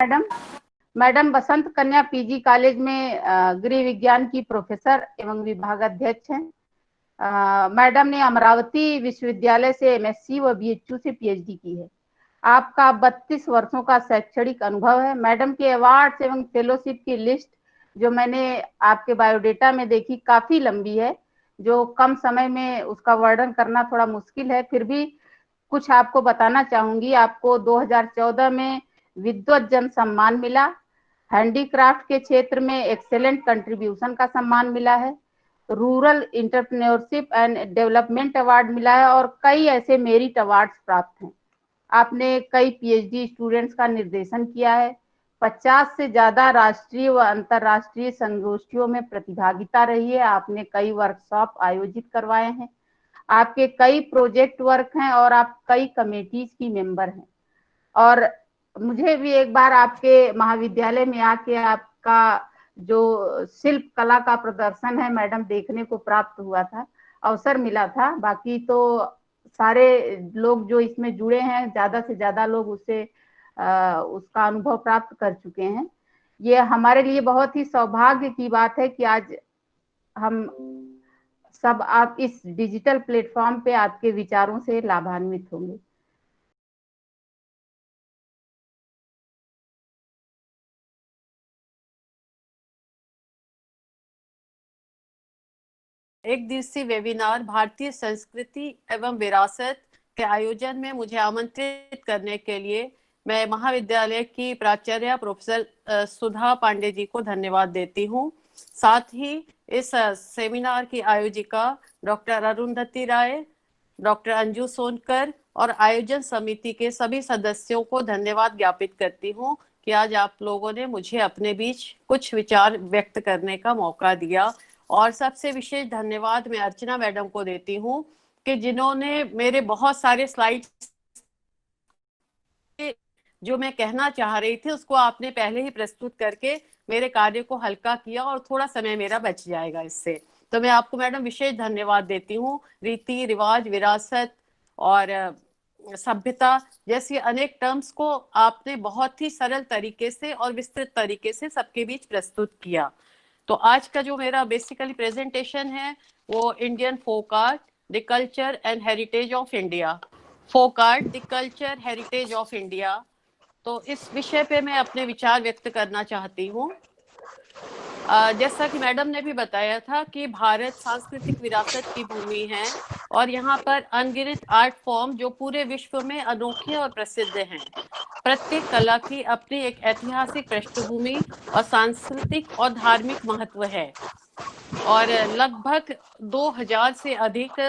Madam madam बसंत कन्या PG college में गृह विज्ञान की प्रोफेसर एवं विभाग अध्यक्ष हैं। मैडम ने अमरावती विश्वविद्यालय से एमएससी व बीएचयू से पीएचडी की है। आपका 32 वर्षों का शैक्षणिक अनुभव है। मैडम के अवार्ड्स एवं फेलोशिप की लिस्ट जो मैंने आपके बायोडेटा में देखी काफी लंबी है, जो कम समय में उसका वर्णन करना थोड़ा मुश्किल है। फिर भी कुछ आपको बताना चाहूंगी। आपको 2014 में विद्वत जन सम्मान मिला, हैंडीक्राफ्ट के क्षेत्र में एक्सेलेंट कंट्रीब्यूशन का सम्मान मिला है, rural entrepreneurship and development award मिला है और कई ऐसे मेरिट अवार्ड्स प्राप्त हैं। आपने कई पीएचडी स्टूडेंट्स का निर्देशन किया है। 50 से ज्यादा राष्ट्रीय व अंतर्राष्ट्रीय संगोष्ठियों में प्रतिभागिता रही है। आपने कई वर्कशॉप आयोजित करवाए हैं। आपके कई प्रोजेक्ट वर्क हैं और आप कई कमेटीज की मेंबर हैं। और मुझे भी एक बार आपके महाविद्यालय में आके आपका जो शिल्प कला का प्रदर्शन है मैडम देखने को प्राप्त हुआ था, अवसर मिला था। बाकी तो सारे लोग जो इसमें जुड़े हैं, ज्यादा से ज्यादा लोग उससे उसका अनुभव प्राप्त कर चुके हैं। ये हमारे लिए बहुत ही सौभाग्य की बात है कि आज हम सब आप इस डिजिटल प्लेटफॉर्म पे आपके विचारों से लाभान्वित होंगे। एक दिवसीय वेबिनार भारतीय संस्कृति एवं विरासत के आयोजन में मुझे आमंत्रित करने के लिए मैं महाविद्यालय की प्राचार्य प्रोफेसर सुधा पांडे जी को धन्यवाद देती हूँ। साथ ही इस सेमिनार की आयोजिका डॉक्टर अरुंधति राय, डॉक्टर अंजू सोनकर और आयोजन समिति के सभी सदस्यों को धन्यवाद ज्ञापित करती हूँ कि आज आप लोगों ने मुझे अपने बीच कुछ विचार व्यक्त करने का मौका दिया। और सबसे विशेष धन्यवाद मैं अर्चना मैडम को देती हूँ कि जिन्होंने मेरे बहुत सारे स्लाइड्स जो मैं कहना चाह रही थी उसको आपने पहले ही प्रस्तुत करके मेरे कार्य को हल्का किया और थोड़ा समय मेरा बच जाएगा इससे। तो मैं आपको मैडम विशेष धन्यवाद देती हूँ। रीति रिवाज, विरासत और सभ्यता जैसी अनेक टर्म्स को आपने बहुत ही सरल तरीके से और विस्तृत तरीके से सबके बीच प्रस्तुत किया। तो आज का जो मेरा बेसिकली प्रेजेंटेशन है वो Indian folk art, the culture and heritage of India, folk art, the culture heritage of India. तो इस विषय पे मैं अपने विचार व्यक्त करना चाहती हूँ। जैसा कि मैडम ने भी बताया था कि भारत सांस्कृतिक विरासत की भूमि है और यहाँ पर अनगिनत आर्ट फॉर्म जो पूरे विश्व में अनोखे और प्रसिद्ध हैं। प्रत्येक कला की अपनी एक ऐतिहासिक पृष्ठभूमि और सांस्कृतिक और धार्मिक महत्व है और लगभग 2000 से अधिक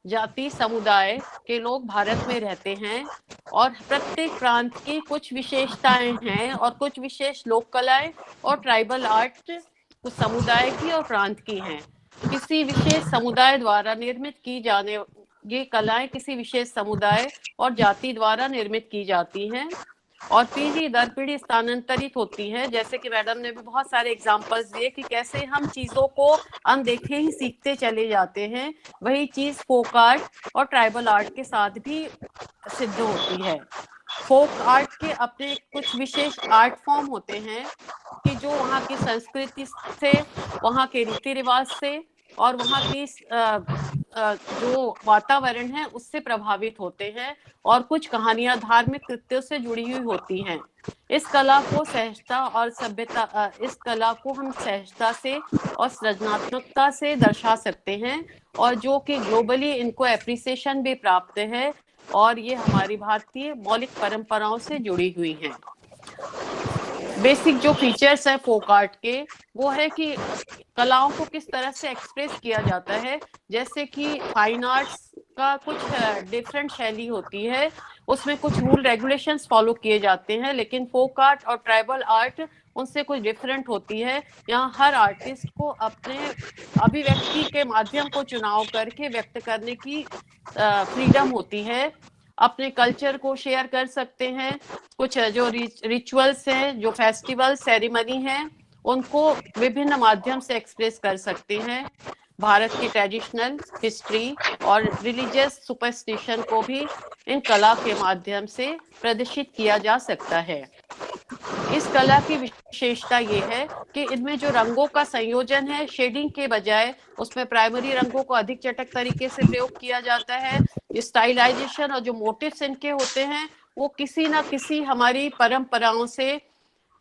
जाति समुदाय के लोग भारत में रहते हैं और प्रत्येक प्रांत की कुछ विशेषताएं हैं और कुछ विशेष लोक कलाएं और ट्राइबल आर्ट कुछ समुदाय की और प्रांत की हैं। किसी विशेष समुदाय द्वारा निर्मित की जाने ये कलाएं किसी विशेष समुदाय और जाति द्वारा निर्मित की जाती हैं और पीढ़ी दर पीढ़ी स्थानांतरित होती है। जैसे कि मैडम ने भी बहुत सारे एग्जांपल्स दिए कि कैसे हम चीजों को अनदेखे ही सीखते चले जाते हैं, वही चीज फोक आर्ट और ट्राइबल आर्ट के साथ भी सिद्ध होती है। फोक आर्ट के अपने कुछ विशेष आर्ट फॉर्म होते हैं कि जो वहाँ की संस्कृति से, वहाँ के रीति रिवाज से और वहाँ की जो वातावरण है उससे प्रभावित होते हैं और कुछ कहानियां धार्मिक कृत्यों से जुड़ी हुई होती हैं। इस कला को सहजता और सभ्यता, इस कला को हम सहजता से और सृजनात्मकता से दर्शा सकते हैं और जो कि ग्लोबली इनको एप्रिसिएशन भी प्राप्त है और ये हमारी भारतीय मौलिक परंपराओं से जुड़ी हुई हैं। बेसिक जो फीचर्स है फोक आर्ट के वो है कि कलाओं को किस तरह से एक्सप्रेस किया जाता है। जैसे कि फाइन आर्ट्स का कुछ डिफरेंट शैली होती है, उसमें कुछ रूल रेगुलेशंस फॉलो किए जाते हैं, लेकिन फोक आर्ट और ट्राइबल आर्ट उनसे कुछ डिफरेंट होती है। यहाँ हर आर्टिस्ट को अपने अभिव्यक्ति के माध्यम को चुनाव करके व्यक्त करने की फ्रीडम होती है। अपने कल्चर को शेयर कर सकते हैं। कुछ जो रिचुअल्स हैं, जो फेस्टिवल सेरेमनी हैं, उनको विभिन्न माध्यम से एक्सप्रेस कर सकते हैं। भारत की ट्रेडिशनल हिस्ट्री और रिलीजियस सुपरस्टिशन को भी इन कला के माध्यम से प्रदर्शित किया जा सकता है। कला की विशेषता ये है कि इनमें जो रंगों का संयोजन है, शेडिंग के बजाय उसमें प्राइमरी रंगों को अधिक चटक तरीके से प्रयोग किया जाता है। स्टाइलाइजेशन और जो मोटिव्स इनके होते हैं वो किसी ना किसी हमारी परंपराओं से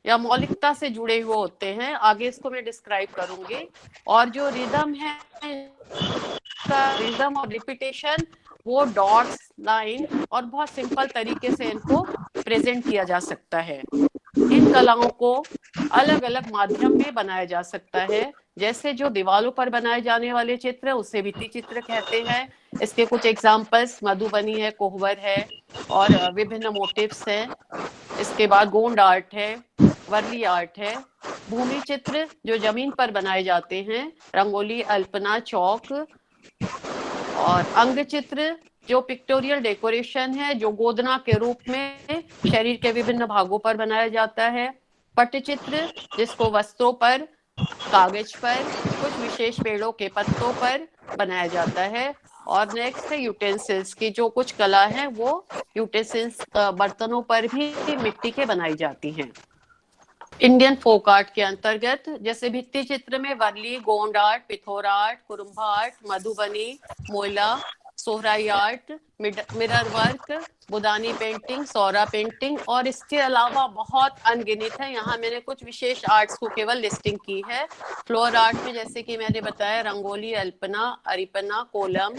या मौलिकता से जुड़े हुए होते हैं। आगे इसको मैं डिस्क्राइब करूंगी। और जो रिदम है, रिदम और रिपीटेशन, वो डॉट्स, लाइन और बहुत सिंपल तरीके से इनको प्रेजेंट किया जा सकता है। इन कलाओं को अलग अलग माध्यम में बनाया जा सकता है। जैसे जो दीवारों पर बनाए जाने वाले चित्र उसे भित्ति चित्र कहते हैं। इसके कुछ एग्जाम्पल्स मधुबनी है, कोहबर है और विभिन्न मोटिव्स हैं। इसके बाद गोंड आर्ट है, वर्ली आर्ट है। भूमि चित्र जो जमीन पर बनाए जाते हैं, रंगोली, अल्पना, चौक। और अंग चित्र जो पिक्टोरियल डेकोरेशन है, जो गोदना के रूप में शरीर के विभिन्न भागों पर बनाया जाता है। पट्टचित्र जिसको वस्त्रों पर, कागज पर, कुछ विशेष पेड़ों के पत्तों पर बनाया जाता है। और नेक्स्ट है यूटेंसिल्स की जो कुछ कला है, वो यूटेंसिल्स बर्तनों पर भी मिट्टी के बनाई जाती हैं। इंडियन फोक आर्ट के अंतर्गत जैसे भित्ति चित्र में Warli, Gond art, Pithora art, Kurumba art, Madhubani, Moila, Sohrai art, mirror work, Budani painting, Saura painting और इसके अलावा बहुत अनगिनत है। यहाँ मैंने कुछ विशेष आर्ट्स को केवल लिस्टिंग की है। फ्लोर आर्ट में जैसे कि मैंने बताया, रंगोली, अल्पना, अरिपना, कोलम,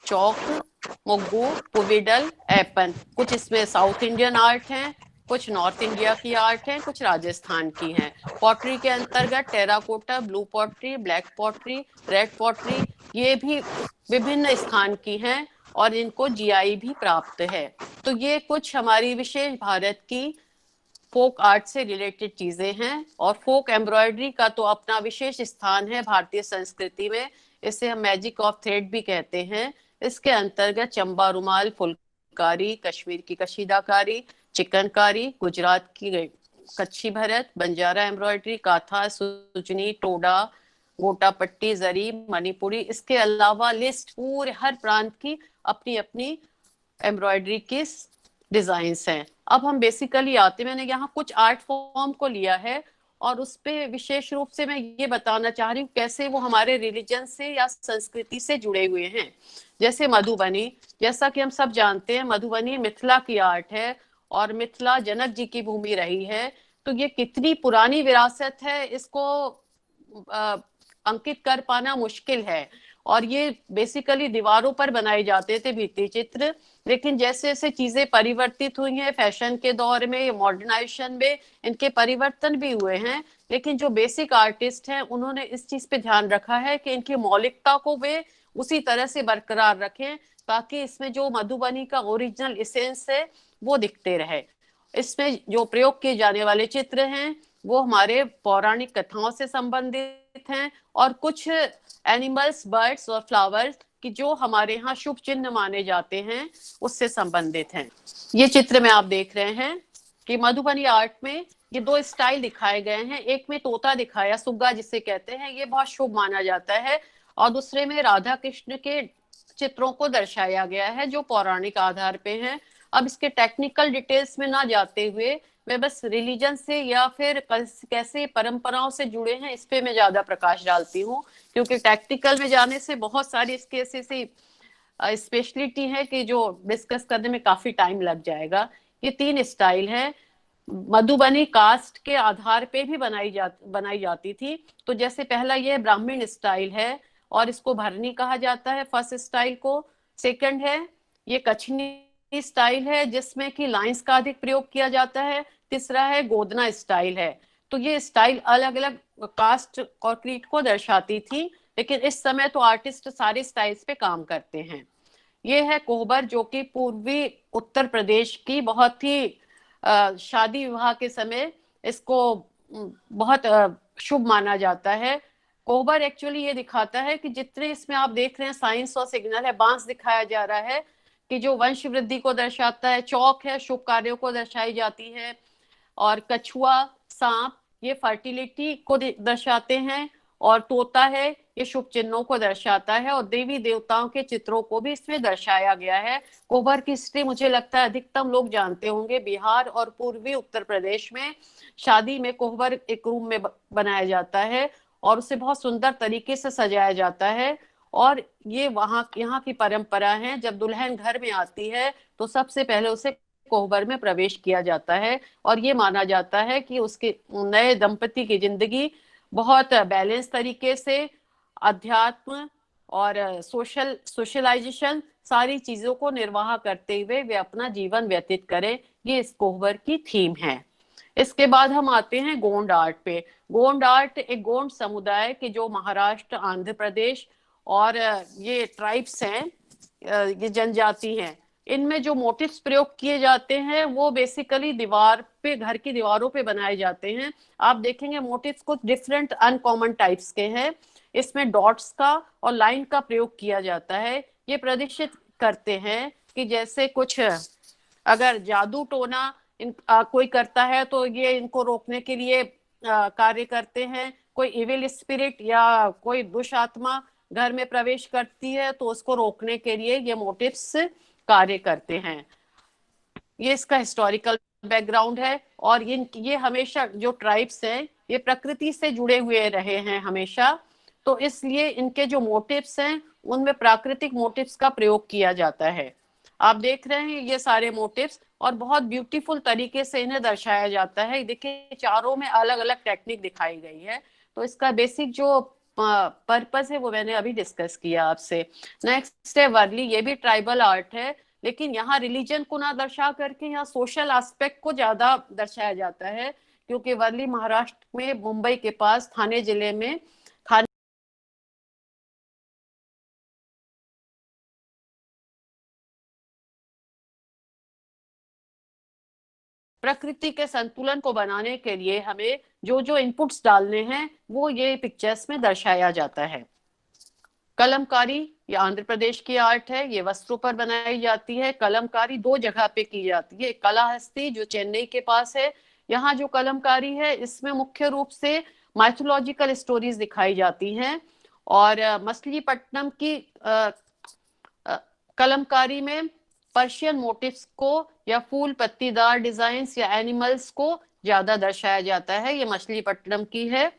चौक, मुग्गू, पुविडल, एपन। कुछ इसमें साउथ इंडियन आर्ट हैं, कुछ नॉर्थ इंडिया की आर्ट है, कुछ राजस्थान की हैं। पॉटरी के अंतर्गत terracotta, blue pottery, black pottery, red pottery, ये भी विभिन्न स्थान की हैं और इनको जीआई भी प्राप्त है। तो ये कुछ हमारी विशेष भारत की फोक आर्ट से रिलेटेड चीजें हैं। और फोक एम्ब्रॉयडरी का तो अपना विशेष स्थान है भारतीय संस्कृति में। इसे हम मैजिक ऑफ थ्रेड भी कहते हैं। इसके अंतर्गत चंबा रुमाल, फुलकारी, कश्मीर की कशीदाकारी, चिकनकारी, गुजरात की कच्छी भरत, बंजारा एम्ब्रॉयडरी, काथा, सुजनी, टोडा, गोटा पट्टी, जरी, मणिपुरी। इसके अलावा लिस्ट पूरे हर प्रांत की अपनी अपनी एम्ब्रॉयडरी की डिजाइन्स हैं। अब हम बेसिकली आते, मैंने यहाँ कुछ आर्ट फॉर्म को लिया है और उस पे विशेष रूप से मैं ये बताना चाह रही हूँ कैसे वो हमारे रिलीजन से या संस्कृति से जुड़े हुए हैं। जैसे मधुबनी, जैसा कि हम सब जानते हैं मधुबनी मिथिला की आर्ट है और मिथिला जनक जी की भूमि रही है। तो ये कितनी पुरानी विरासत है, इसको अंकित कर पाना मुश्किल है। और ये बेसिकली दीवारों पर बनाए जाते थे भित्ति चित्र, लेकिन जैसे जैसे चीजें परिवर्तित हुई हैं फैशन के दौर में, मॉडर्नाइजेशन में, इनके परिवर्तन भी हुए हैं। लेकिन जो बेसिक आर्टिस्ट हैं उन्होंने इस चीज पे ध्यान रखा है कि इनकी मौलिकता को वे उसी तरह से बरकरार रखें ताकि इसमें जो मधुबनी का ओरिजिनल इसेंस है वो दिखते रहे। इसमें जो प्रयोग किए जाने वाले चित्र हैं वो हमारे पौराणिक कथाओं से संबंधित हैं और कुछ एनिमल्स, बर्ड्स और फ्लावर्स कि जो हमारे यहाँ शुभ चिन्ह माने जाते हैं उससे संबंधित हैं। ये चित्र में आप देख रहे हैं कि मधुबनी आर्ट में ये दो स्टाइल दिखाए गए हैं। एक में तोता दिखाया, सुग्गा जिसे कहते हैं, ये बहुत शुभ माना जाता है। और दूसरे में राधा कृष्ण के चित्रों को दर्शाया गया है जो पौराणिक आधार पे हैं। अब इसके टेक्निकल डिटेल्स में ना जाते हुए मैं बस रिलीजन से या फिर कैसे परंपराओं से जुड़े हैं इस पे मैं ज्यादा प्रकाश डालती हूँ, क्योंकि टेक्निकल में जाने से बहुत सारी इसके ऐसी स्पेशलिटी है कि जो डिस्कस करने में काफी टाइम लग जाएगा। ये तीन स्टाइल है। मधुबनी कास्ट के आधार पे भी बनाई जाती थी। तो जैसे पहला ये ब्राह्मण स्टाइल है और इसको भरनी कहा जाता है फर्स्ट स्टाइल को। सेकंड है ये कछनी स्टाइल है जिसमें कि लाइंस का अधिक प्रयोग किया जाता है। तीसरा है गोदना स्टाइल है। तो ये स्टाइल अलग अलग कास्ट और क्रीड को दर्शाती थी, लेकिन इस समय तो आर्टिस्ट सारे स्टाइल्स पे काम करते हैं। ये है कोहबर जो कि पूर्वी उत्तर प्रदेश की बहुत ही शादी विवाह के समय इसको बहुत शुभ माना जाता है। कोहबर एक्चुअली ये दिखाता है कि जितने इसमें आप देख रहे हैं साइंस और सिग्नल है, बांस दिखाया जा रहा है कि जो वंश वृद्धि को दर्शाता है, चौक है शुभ कार्यों को दर्शाई जाती है, और कछुआ, सांप ये फर्टिलिटी को दर्शाते हैं, और तोता है ये शुभ चिन्हों को दर्शाता है और देवी देवताओं के चित्रों को भी इसमें दर्शाया गया है। कोहबर की हिस्ट्री मुझे लगता है अधिकतम लोग जानते होंगे। बिहार और पूर्वी उत्तर प्रदेश में शादी में कोहबर एक रूम में बनाया जाता है और उसे बहुत सुंदर तरीके से सजाया जाता है। और ये वहाँ यहाँ की परंपरा है, जब दुल्हन घर में आती है तो सबसे पहले उसे कोहबर में प्रवेश किया जाता है और ये माना जाता है कि उसके नए दंपति की जिंदगी बहुत बैलेंस तरीके से अध्यात्म और सोशलाइजेशन सारी चीजों को निर्वाह करते हुए वे अपना जीवन व्यतीत करें। ये इस कोहबर की थीम है। इसके बाद हम आते हैं गोंड आर्ट पे। गोंड आर्ट एक गोंड समुदाय के जो महाराष्ट्र, आंध्र प्रदेश और ये ट्राइब्स हैं, ये जनजाति हैं, इनमें जो मोटिव्स प्रयोग किए जाते हैं वो बेसिकली दीवार पे, घर की दीवारों पे बनाए जाते हैं। आप देखेंगे मोटिव्स कुछ डिफरेंट अनकॉमन टाइप्स के हैं। इसमें डॉट्स का और लाइन का प्रयोग किया जाता है। ये प्रदर्शित करते हैं कि जैसे कुछ अगर जादू टोना कोई करता है तो ये इनको रोकने के लिए कार्य करते हैं। कोई इविल स्पिरिट या कोई दुष्ट आत्मा घर में प्रवेश करती है तो उसको रोकने के लिए ये मोटिव्स कार्य करते हैं। ये इसका हिस्टोरिकल बैकग्राउंड है। और ये हमेशा जो ट्राइब्स हैं ये प्रकृति से जुड़े हुए रहे हैं हमेशा, तो इसलिए इनके जो मोटिव्स हैं उनमें प्राकृतिक मोटिव्स का प्रयोग किया जाता है। आप देख रहे हैं ये सारे मोटिव्स और बहुत ब्यूटीफुल तरीके से इन्हें दर्शाया जाता है। देखिए चारों में अलग अलग टेक्निक दिखाई गई है। तो इसका बेसिक जो पर्पस है वो मैंने अभी डिस्कस किया आपसे। नेक्स्ट है वर्ली। ये भी ट्राइबल आर्ट है, लेकिन यहाँ रिलीजन को ना दर्शा करके यहाँ सोशल एस्पेक्ट को ज्यादा दर्शाया जाता है, क्योंकि वर्ली महाराष्ट्र में मुंबई के पास थाने जिले में प्रकृति के संतुलन को बनाने के लिए हमें जो जो इनपुट्स डालने हैं वो ये पिक्चर्स में दर्शाया जाता है। कलमकारी ये आंध्र प्रदेश की आर्ट है। ये वस्त्रों पर बनाई जाती है। कलमकारी दो जगह पे की जाती है। कलाहस्ती जो चेन्नई के पास है, यहाँ जो कलमकारी है इसमें मुख्य रूप से माइथोलॉजिकल स्टोरीज दिखाई जाती हैं। और मछलीपट्टनम की कलमकारी में पर्शियन मोटिव्स को या फूल पत्तीदार डिजाइन्स या एनिमल्स को ज्यादा दर्शाया जाता है। ये मछलीपट्टनम की है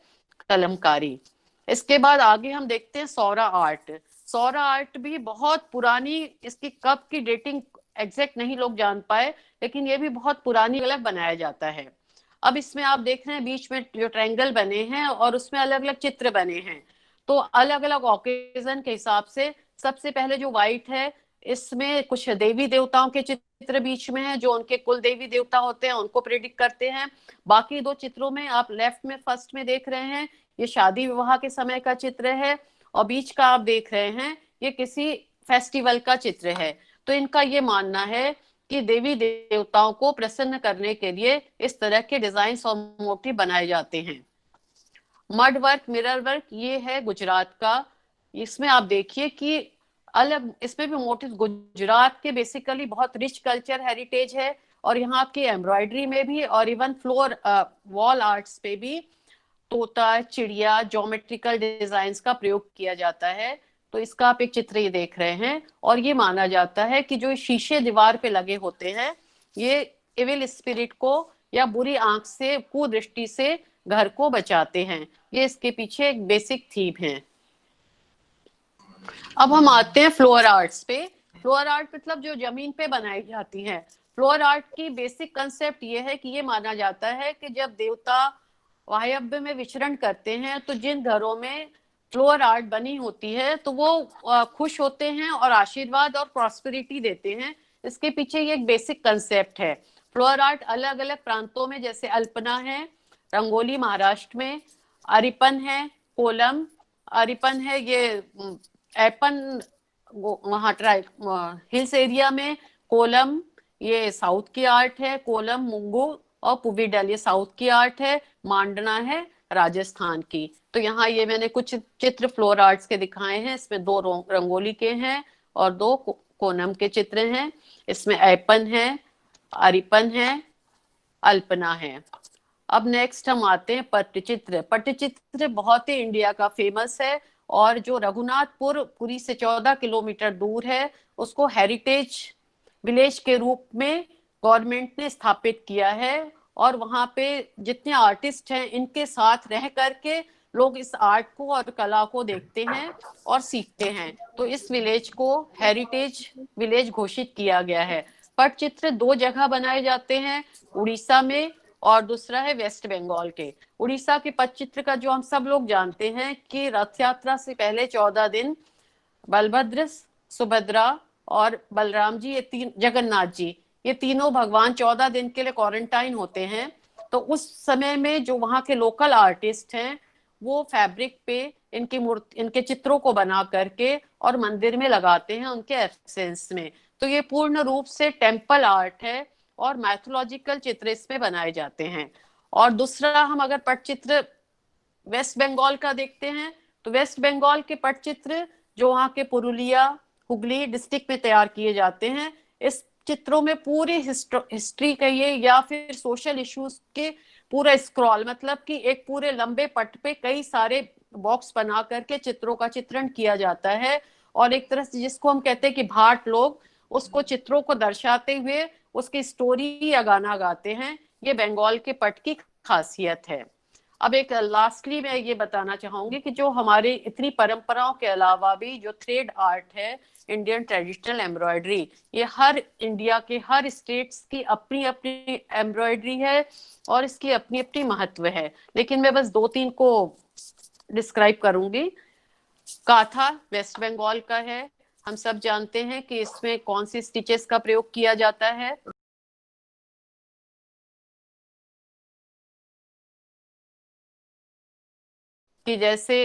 कलमकारी। इसके बाद आगे हम देखते हैं सौरा आर्ट। सौरा आर्ट भी बहुत पुरानी, इसकी कब की डेटिंग एग्जैक्ट नहीं लोग जान पाए, लेकिन ये भी बहुत पुरानी अलग बनाया जाता है। अब इसमें आप देख रहे हैं बीच में जो ट्रायंगल बने हैं और उसमें अलग अलग चित्र बने हैं। तो अलग अलग ओकेजन के हिसाब से सबसे पहले जो व्हाइट है इसमें कुछ देवी देवताओं के चित्र बीच में है, जो उनके कुल देवी देवता होते हैं उनको प्रेडिक्ट करते हैं। बाकी दो चित्रों में आप लेफ्ट में फर्स्ट में देख रहे हैं ये शादी विवाह के समय का चित्र है, और बीच का आप देख रहे हैं ये किसी फेस्टिवल का चित्र है। तो इनका ये मानना है कि देवी देवताओं को प्रसन्न करने के लिए इस तरह के डिजाइन और मोटिव बनाए जाते हैं। मड वर्क, मिरर वर्क, ये है गुजरात का। इसमें आप देखिए कि अलग, इसमें भी मोटिव गुजरात के बेसिकली बहुत रिच कल्चर हेरिटेज है, और यहाँ की एम्ब्रॉयडरी में भी और इवन फ्लोर वॉल आर्ट्स पे भी तोता, चिड़िया, ज्योमेट्रिकल डिजाइन्स का प्रयोग किया जाता है। तो इसका आप एक चित्र ये देख रहे हैं, और ये माना जाता है कि जो शीशे दीवार पे लगे होते हैं ये इविल स्पिरिट को या बुरी आंख से, कुदृष्टि से घर को बचाते हैं। ये इसके पीछे एक बेसिक थीम है। अब हम आते हैं फ्लोर आर्ट्स पे। फ्लोर आर्ट मतलब जो जमीन पे बनाई जाती है। फ्लोर आर्ट की बेसिक कंसेप्ट ये है कि ये माना जाता है कि जब देवता वायव्य में विचरण करते हैं तो जिन घरों में फ्लोर आर्ट बनी होती है तो वो खुश होते हैं और आशीर्वाद और प्रॉस्पेरिटी देते हैं। इसके पीछे ये एक बेसिक कंसेप्ट है। फ्लोर आर्ट अलग अलग प्रांतों में, जैसे अल्पना है, रंगोली महाराष्ट्र में, अरिपन है, कोलम, अरिपन है ये एपन वहाँ हिल्स एरिया में, कोलम ये साउथ की आर्ट है, कोलम मुंगू और पुवीडल ये साउथ की आर्ट है, मांडना है राजस्थान की। तो यहाँ ये मैंने कुछ चित्र फ्लोर आर्ट्स के दिखाए हैं। इसमें दो रंगोली के हैं और दो कोनम के चित्र हैं। इसमें एपन है, अरिपन है, अल्पना है। अब नेक्स्ट हम आते हैं पट्टचित्र। पट्टचित्र बहुत ही इंडिया का फेमस है और जो रघुनाथपुर पुरी से 14 किलोमीटर दूर है, उसको हेरिटेज विलेज के रूप में गवर्नमेंट ने स्थापित किया है। और वहां पे जितने आर्टिस्ट हैं, इनके साथ रह करके लोग इस आर्ट को और कला को देखते हैं और सीखते हैं। तो इस विलेज को हेरिटेज विलेज घोषित किया गया है। पटचित्र 2 जगह बनाए जाते हैं, उड़ीसा में और दूसरा है वेस्ट बंगाल के। उड़ीसा के पटचित्र का जो हम सब लोग जानते हैं कि रथ यात्रा से पहले 14 दिन बलभद्र, सुभद्रा और बलराम जी, ये तीन, जगन्नाथ जी, ये तीनों भगवान 14 दिन के लिए क्वारंटाइन होते हैं। तो उस समय में जो वहाँ के लोकल आर्टिस्ट हैं, वो फैब्रिक पे इनकी मूर्ति, इनके चित्रों को बना करके और मंदिर में लगाते हैं उनके एब्सेंस में। तो ये पूर्ण रूप से टेम्पल आर्ट है और मैथोलॉजिकल चित्र इसमें बनाए जाते हैं। और दूसरा, हम अगर पटचित्र वेस्ट बंगाल का देखते हैं, तो वेस्ट बंगाल के पटचित्र जो वहाँ के पुरुलिया, हुगली डिस्ट्रिक्ट में तैयार किए जाते हैं, इस चित्रों में पूरी हिस्ट्री कहिए या फिर सोशल इश्यूज के पूरा स्क्रॉल, मतलब कि एक पूरे लंबे पट पे कई सारे बॉक्स बना करके चित्रों का चित्रण किया जाता है। और एक तरह से जिसको हम कहते हैं कि भाट लोग उसको चित्रों को दर्शाते हुए उसकी स्टोरी या गाना गाते हैं। ये बंगाल के पट की खासियत है। अब एक लास्टली मैं ये बताना चाहूंगी कि जो हमारे इतनी परंपराओं के अलावा भी जो थ्रेड आर्ट है, इंडियन ट्रेडिशनल एम्ब्रॉयडरी, ये हर इंडिया के हर स्टेट्स की अपनी अपनी एम्ब्रॉयडरी है और इसकी अपनी अपनी महत्व है। लेकिन मैं बस 2-3 को डिस्क्राइब करूंगी। काथा वेस्ट बंगाल का है। हम सब जानते हैं कि इसमें कौन सी स्टिचेस का प्रयोग किया जाता है। कि जैसे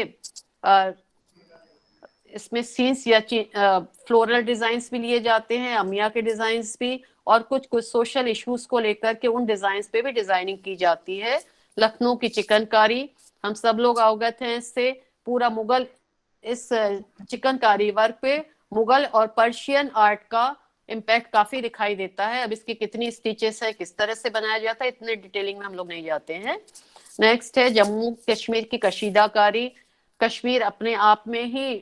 इसमें सीन्स या फ्लोरल डिजाइन्स भी लिए जाते हैं, अमिया के डिजाइन्स भी, और कुछ कुछ सोशल इश्यूज को लेकर के उन डिजाइन्स पे भी डिजाइनिंग की जाती है। लखनऊ की चिकनकारी, हम सब लोग अवगत हैं इससे। पूरा मुगल, इस चिकनकारी वर्क पे मुगल और पर्शियन आर्ट का इम्पैक्ट काफी दिखाई देता है। अब इसकी कितनी स्टिचेस है, किस तरह से बनाया जाता है, इतने डिटेलिंग में हम लोग नहीं जाते हैं। नेक्स्ट है जम्मू कश्मीर की कशीदाकारी। कश्मीर अपने आप में ही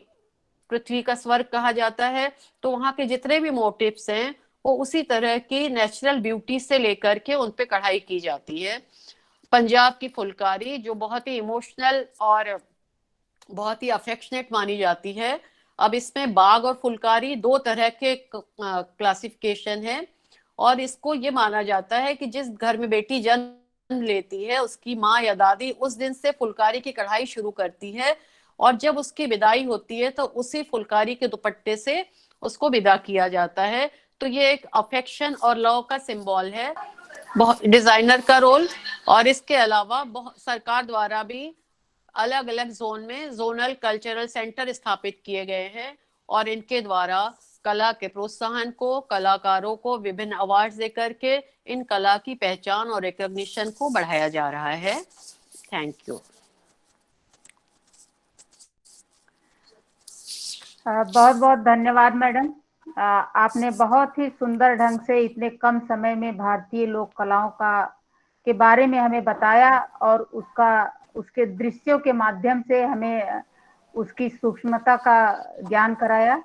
पृथ्वी का स्वर्ग कहा जाता है। तो वहां के जितने भी मोटिव्स हैं, वो उसी तरह की नेचुरल ब्यूटी से लेकर के उन पे कढ़ाई की जाती है। पंजाब की फुलकारी जो बहुत ही इमोशनल और बहुत ही अफेक्शनेट मानी जाती है। अब इसमें बाग और फुलकारी 2 तरह के क्लासिफिकेशन है। और इसको ये माना जाता है कि जिस घर में बेटी जन्म लेती है, उसकी माँ या दादी उस दिन से फुलकारी की कढ़ाई शुरू करती है, और जब उसकी विदाई होती है तो उसी फुलकारी के दुपट्टे से उसको विदा किया जाता है। तो ये एक अफेक्शन और लव का सिंबल है। बहुत डिजाइनर का रोल। और इसके अलावा बहुत सरकार द्वारा भी अलग अलग जोन में जोनल कल्चरल सेंटर स्थापित किए गए हैं, और इनके द्वारा कला के प्रोत्साहन को, कलाकारों को विभिन्न अवार्ड देकर के इन कला की पहचान और रिकॉग्निशन को बढ़ाया जा रहा है। Thank you. बहुत बहुत धन्यवाद मैडम। आपने बहुत ही सुंदर ढंग से इतने कम समय में भारतीय लोक कलाओं का के बारे में हमें बताया, और उसके दृश्यों के माध्यम से हमें उसकी सूक्ष्मता का ज्ञान कराया।